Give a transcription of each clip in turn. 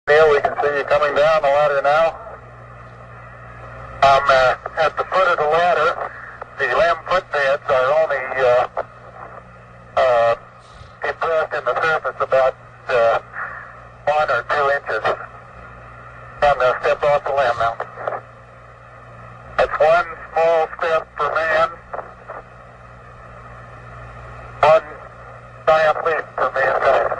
Neil, we can see you coming down the ladder now. I'm at the foot of the ladder. The limb footbeds are only depressed in the surface about 1 or 2 inches. I'm going to step off the limb now. That's one small step for man, one giant leap for mankind.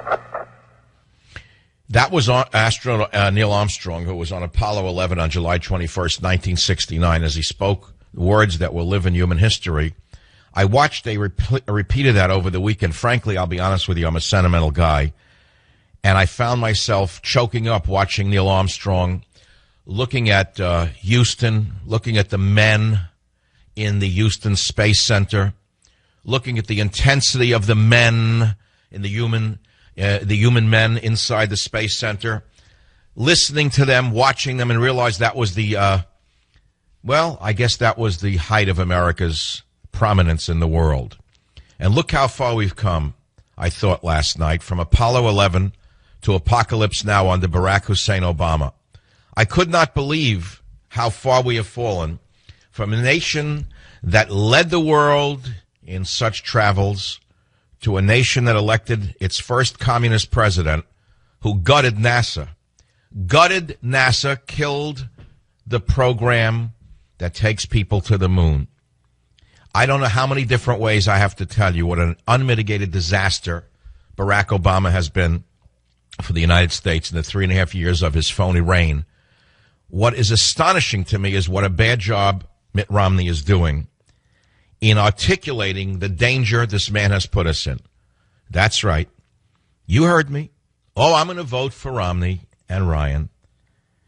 That was astronaut Neil Armstrong, who was on Apollo 11 on July 21st, 1969, as he spoke words that will live in human history. I watched a repeat of that over the weekend. Frankly, I'll be honest with you, I'm a sentimental guy. And I found myself choking up watching Neil Armstrong, looking at Houston, looking at the men in the Houston Space Center, looking at the intensity of the men in the human men inside the Space Center, listening to them, watching them, and realized that was the, I guess that was the height of America's prominence in the world. And look how far we've come, I thought last night, from Apollo 11 to Apocalypse Now under Barack Hussein Obama. I could not believe how far we have fallen from a nation that led the world in such travels to a nation that elected its first communist president who gutted NASA. Gutted NASA, killed the program that takes people to the moon. I don't know how many different ways I have to tell you what an unmitigated disaster Barack Obama has been for the United States in the 3.5 years of his phony reign. What is astonishing to me is what a bad job Mitt Romney is doing in articulating the danger this man has put us in. That's right. You heard me. Oh, I'm going to vote for Romney and Ryan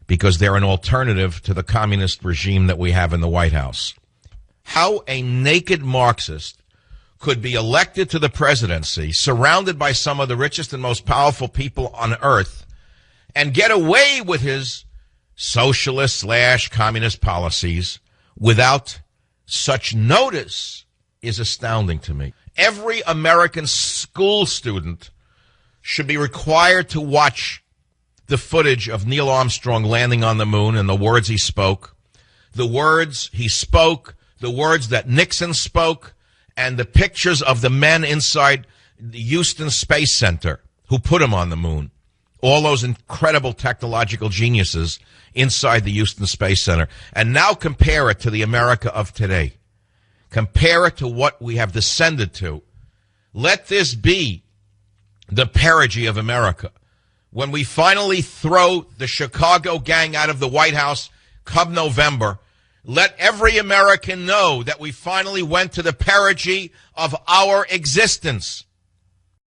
because they're an alternative to the communist regime that we have in the White House. How a naked Marxist could be elected to the presidency, surrounded by some of the richest and most powerful people on earth, and get away with his socialist/communist policies without such notice is astounding to me. Every American school student should be required to watch the footage of Neil Armstrong landing on the moon and the words he spoke, the words that Nixon spoke, and the pictures of the men inside the Houston Space Center who put him on the moon. All those incredible technological geniuses inside the Houston Space Center. And now compare it to the America of today. Compare it to what we have descended to. Let this be the perigee of America. When we finally throw the Chicago gang out of the White House come November, let every American know that we finally went to the perigee of our existence.